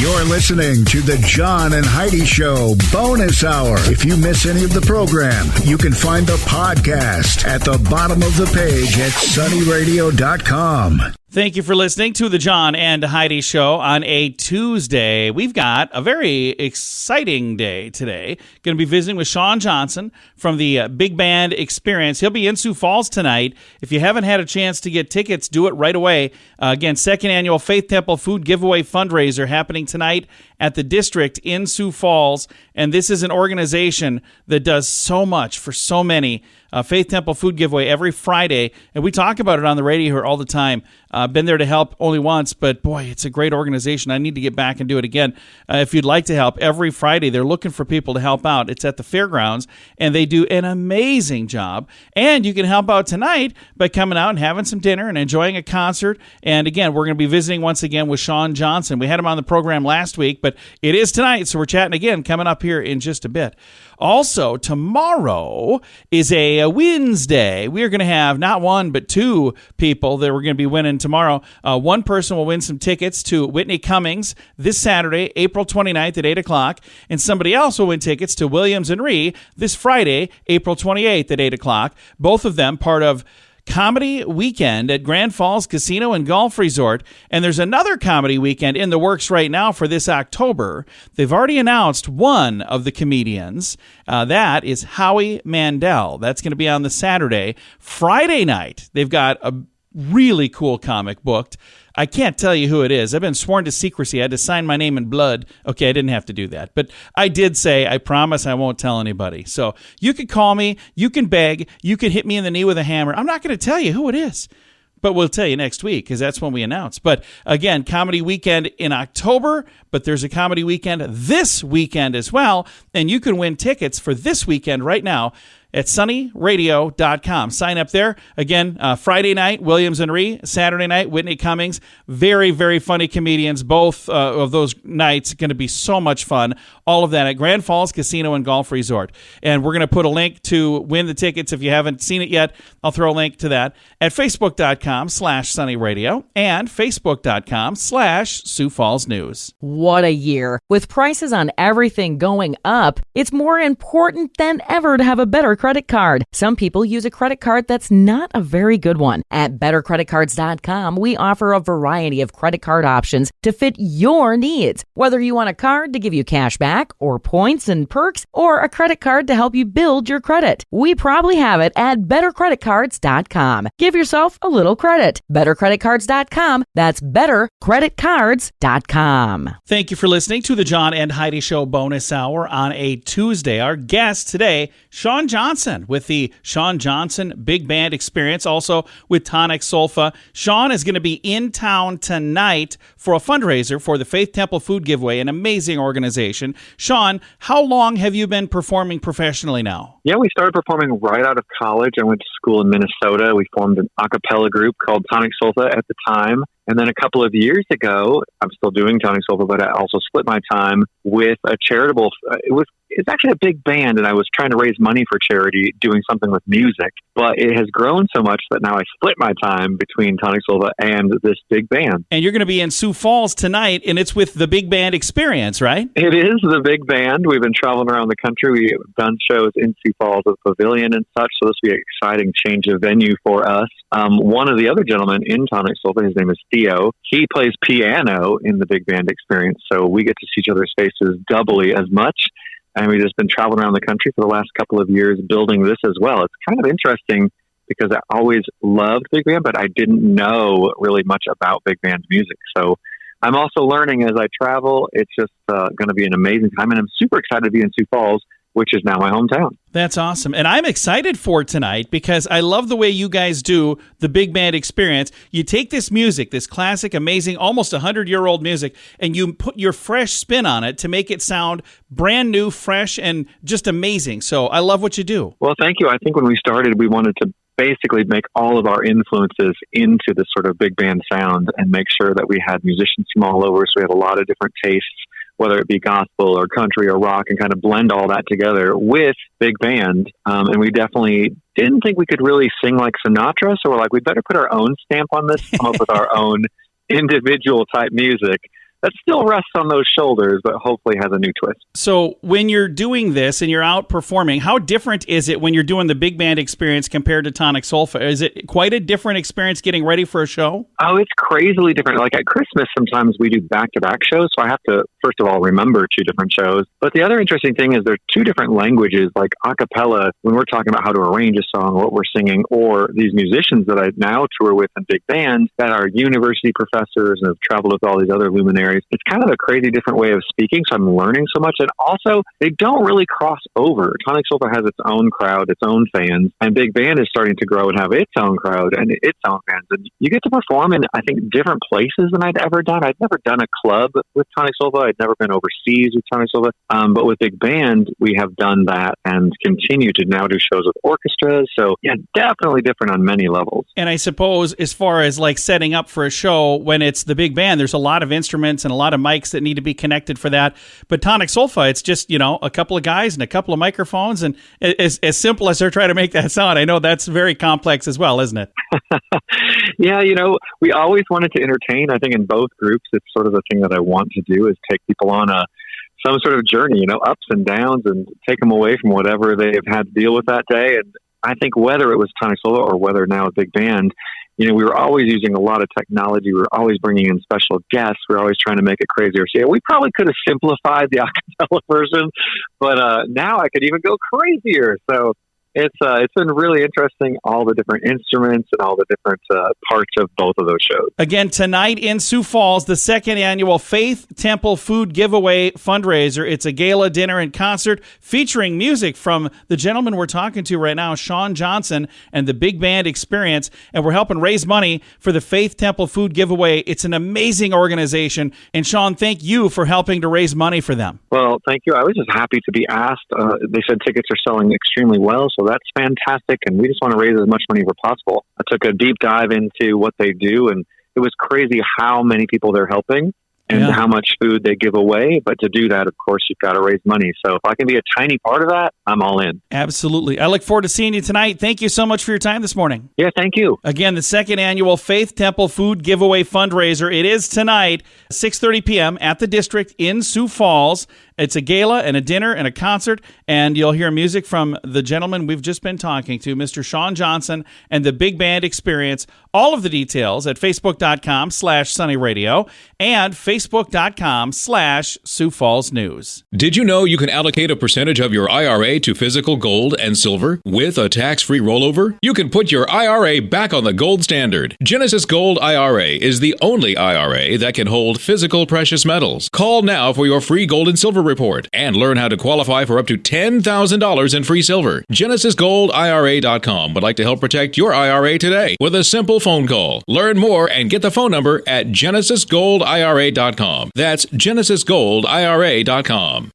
You're listening to the John and Heidi Show Bonus Hour. If you miss any of the program, you can find the podcast at the bottom of the page at sunnyradio.com. Thank you for listening to the John and Heidi Show on a Tuesday. We've got a very exciting day today. Going to be visiting with Shaun Johnson from the Big Band Experience. He'll be in Sioux Falls tonight. If you haven't had a chance to get tickets, do it right away. Again, second annual Faith Temple Food Giveaway fundraiser happening tonight at the District in Sioux Falls. And this is an organization that does so much for so many. Faith Temple Food Giveaway every Friday, and we talk about it on the radio here all the time. Been there to help only once, but boy, it's a great organization. I need to get back and do it again. If you'd like to help, every Friday they're looking for people to help out. It's at the fairgrounds, and they do an amazing job. And you can help out tonight by coming out and having some dinner and enjoying a concert. And again, we're going to be visiting once again with Shaun Johnson. We had him on the program last week, but it is tonight, so we're chatting again coming up here in just a bit. Also, tomorrow is a Wednesday. We are going to have not one, but two people that we're going to be winning tomorrow. One person will win some tickets to Whitney Cummings this Saturday, April 29th at 8 o'clock. And somebody else will win tickets to Williams & Ree this Friday, April 28th at 8 o'clock. Both of them part of Comedy Weekend at Grand Falls Casino and Golf Resort. And there's another comedy weekend in the works right now for this October. They've already announced one of the comedians. That is Howie Mandel. That's going to be on the Saturday. Friday night, they've got a really cool comic booked. I can't tell you who it is. I've been sworn to secrecy. I had to sign my name in blood. Okay, I didn't have to do that. But I did say, I promise I won't tell anybody. So you can call me. You can beg. You can hit me in the knee with a hammer. I'm not going to tell you who it is. But we'll tell you next week because that's when we announce. But again, Comedy Weekend in October, but there's a Comedy Weekend this weekend as well. And you can win tickets for this weekend right now at sunnyradio.com. Sign up there. Again, Friday night, Williams & Ree. Saturday night, Whitney Cummings. Very, very funny comedians. Both of those nights going to be so much fun. All of that at Grand Falls Casino and Golf Resort. And we're going to put a link to win the tickets. If you haven't seen it yet, I'll throw a link to that at facebook.com/sunnyradio and facebook.com/Sioux Falls News. What a year. With prices on everything going up, it's more important than ever to have a better credit card. Some people use a credit card that's not a very good one. At bettercreditcards.com, we offer a variety of credit card options to fit your needs. Whether you want a card to give you cash back or points and perks, or a credit card to help you build your credit, we probably have it at bettercreditcards.com. Give yourself a little credit. Bettercreditcards.com. That's bettercreditcards.com. Thank you for listening to the John and Heidi Show Bonus Hour on a Tuesday. Our guest today, Shaun Johnson, with the Shaun Johnson Big Band Experience, also with Tonic Solfa. Shaun is going to be in town tonight for a fundraiser for the Faith Temple Food Giveaway, an amazing organization. Shaun, how long have you been performing professionally now? Yeah, we started performing right out of college. I went to school in Minnesota. We formed an a cappella group called Tonic Solfa at the time. And then a couple of years ago, I'm still doing Tonic Solfa, but I also split my time with a charitable, it's actually a big band, and I was trying to raise money for charity doing something with music. But it has grown so much that now I split my time between Tonic Solfa and this big band. And you're going to be in Sioux Falls tonight, and it's with the Big Band Experience, right? It is the big band. We've been traveling around the country. We've done shows in Sioux Falls at the Pavilion and such, so this will be an exciting change of venue for us. One of the other gentlemen in Tonic Solfa, his name is Theo. He plays piano in the Big Band Experience, so we get to see each other's faces doubly as much. And we've just been traveling around the country for the last couple of years building this as well. It's kind of interesting because I always loved big band, but I didn't know really much about big band music. So I'm also learning as I travel. It's just going to be an amazing time, and I'm super excited to be in Sioux Falls, which is now my hometown. That's awesome. And I'm excited for tonight because I love the way you guys do the Big Band Experience. You take this music, this classic, amazing, almost 100-year-old music, and you put your fresh spin on it to make it sound brand new, fresh, and just amazing. So I love what you do. Well, thank you. I think when we started, we wanted to basically make all of our influences into this sort of big band sound and make sure that we had musicians from all over. So we had a lot of different tastes, whether it be gospel or country or rock, and kind of blend all that together with big band. And we definitely didn't think we could really sing like Sinatra. So we're like, we better put our own stamp on this, come up with our own individual type music that still rests on those shoulders, but hopefully has a new twist. So when you're doing this and you're out performing, how different is it when you're doing the big band experience compared to Tonic Sulfa? Is it quite a different experience getting ready for a show? Oh, it's crazily different. Like at Christmas, sometimes we do back-to-back shows, so I have to, first of all, remember 2 different shows. But the other interesting thing is there are 2 different languages, like a cappella, when we're talking about how to arrange a song, what we're singing, or these musicians that I now tour with in big bands that are university professors and have traveled with all these other luminaries. It's kind of a crazy different way of speaking, so I'm learning so much. And also, they don't really cross over. Tonic Sulfa has its own crowd, its own fans, and big band is starting to grow and have its own crowd and its own fans. And you get to perform in, I think, different places than I'd ever done. I'd never done a club with Tonic Sulfa. I'd never been overseas with Tonic Sulfa. But with big band, we have done that and continue to now do shows with orchestras. So yeah, definitely different on many levels. And I suppose as far as like setting up for a show, when it's the big band, there's a lot of instruments and a lot of mics that need to be connected for that. But Tonic Sulfa, it's just, a couple of guys and a couple of microphones, and as simple as they're trying to make that sound, I know that's very complex as well, isn't it? Yeah, we always wanted to entertain. I think in both groups, it's sort of the thing that I want to do is take people on some sort of journey, ups and downs, and take them away from whatever they've had to deal with that day. And I think whether it was Tonic Sulfa or whether now a big band, we were always using a lot of technology. We were always bringing in special guests. We were always trying to make it crazier. So yeah, we probably could have simplified the a cappella version, but now I could even go crazier. So it's been really interesting, all the different instruments and all the different parts of both of those shows. Again, tonight in Sioux Falls, the 2nd annual Faith Temple Food Giveaway fundraiser. It's a gala, dinner, and concert featuring music from the gentleman we're talking to right now, Shaun Johnson, and the Big Band Experience. And we're helping raise money for the Faith Temple Food Giveaway. It's an amazing organization. And Shaun, thank you for helping to raise money for them. Well, thank you. I was just happy to be asked. They said tickets are selling extremely well, so that's fantastic, and we just want to raise as much money as possible. I took a deep dive into what they do, and it was crazy how many people they're helping and how much food they give away. But to do that, of course, you've got to raise money. So if I can be a tiny part of that, I'm all in. Absolutely. I look forward to seeing you tonight. Thank you so much for your time this morning. Yeah, thank you. Again, the 2nd annual Faith Temple Food Giveaway fundraiser. It is tonight, 6:30 p.m. at the District in Sioux Falls. It's a gala and a dinner and a concert, and you'll hear music from the gentleman we've just been talking to, Mr. Shaun Johnson, and the Big Band Experience. All of the details at facebook.com/sunnyradio and facebook.com/Sioux Falls News. Did you know you can allocate a percentage of your IRA to physical gold and silver with a tax-free rollover? You can put your IRA back on the gold standard. Genesis Gold IRA is the only IRA that can hold physical precious metals. Call now for your free gold and silver report and learn how to qualify for up to $10,000 in free silver. GenesisGoldIRA.com would like to help protect your IRA today with a simple phone call. Learn more and get the phone number at GenesisGoldIRA.com. That's GenesisGoldIRA.com.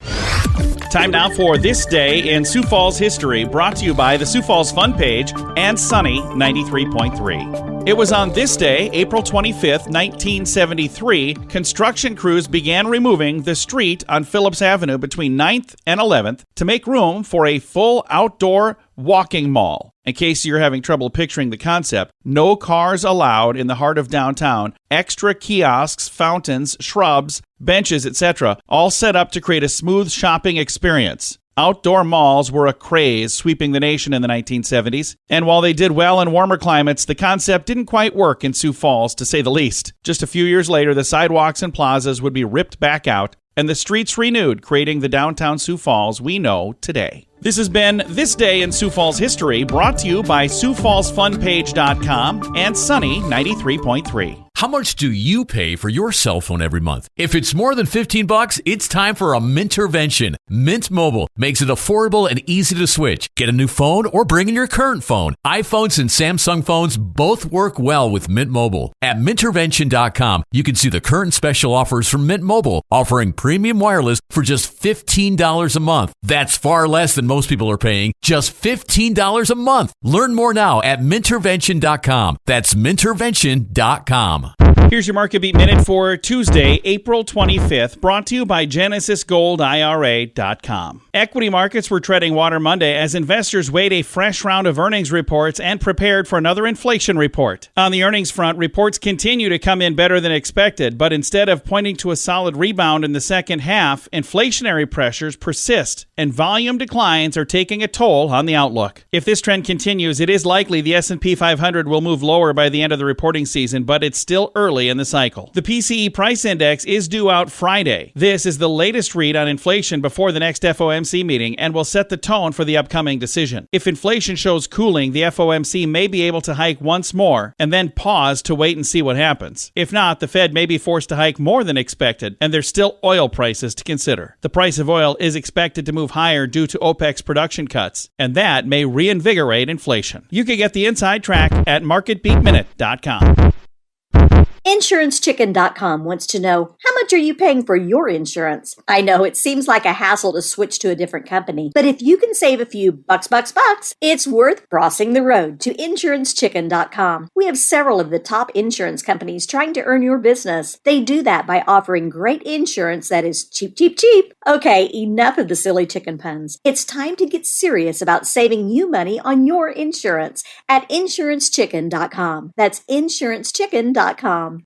Time now for This Day in Sioux Falls History, brought to you by the Sioux Falls Fun Page and Sunny 93.3. It was on this day, April 25th, 1973, construction crews began removing the street on Phillips Avenue between 9th and 11th to make room for a full outdoor walking mall. In case you're having trouble picturing the concept, no cars allowed in the heart of downtown, extra kiosks, fountains, shrubs, benches, etc., all set up to create a smooth shopping experience. Outdoor malls were a craze sweeping the nation in the 1970s, and while they did well in warmer climates, the concept didn't quite work in Sioux Falls, to say the least. Just a few years later, the sidewalks and plazas would be ripped back out, and the streets renewed, creating the downtown Sioux Falls we know today. This has been This Day in Sioux Falls History, brought to you by SiouxFallsFunPage.com and Sunny 93.3. How much do you pay for your cell phone every month? If it's more than $15, it's time for a Mintervention. Mint Mobile makes it affordable and easy to switch. Get a new phone or bring in your current phone. iPhones and Samsung phones both work well with Mint Mobile. At Mintervention.com, you can see the current special offers from Mint Mobile, offering premium wireless for just $15 a month. That's far less than most people are paying, just $15 a month. Learn more now at Mintervention.com. That's Mintervention.com. Here's your Market Beat Minute for Tuesday, April 25th, brought to you by GenesisGoldIRA.com. Equity markets were treading water Monday as investors weighed a fresh round of earnings reports and prepared for another inflation report. On the earnings front, reports continue to come in better than expected, but instead of pointing to a solid rebound in the second half, inflationary pressures persist and volume declines are taking a toll on the outlook. If this trend continues, it is likely the S&P 500 will move lower by the end of the reporting season, but it's still early in the cycle. The PCE price index is due out Friday. This is the latest read on inflation before the next FOMC meeting and will set the tone for the upcoming decision. If inflation shows cooling, the FOMC may be able to hike once more and then pause to wait and see what happens. If not, the Fed may be forced to hike more than expected, and there's still oil prices to consider. The price of oil is expected to move higher due to OPEC's production cuts, and that may reinvigorate inflation. You can get the inside track at MarketBeatMinute.com. InsuranceChicken.com wants to know, how much are you paying for your insurance? I know it seems like a hassle to switch to a different company, but if you can save a few bucks, it's worth crossing the road to InsuranceChicken.com. We have several of the top insurance companies trying to earn your business. They do that by offering great insurance that is cheap. Okay, enough of the silly chicken puns. It's time to get serious about saving you money on your insurance at InsuranceChicken.com. That's InsuranceChicken.com.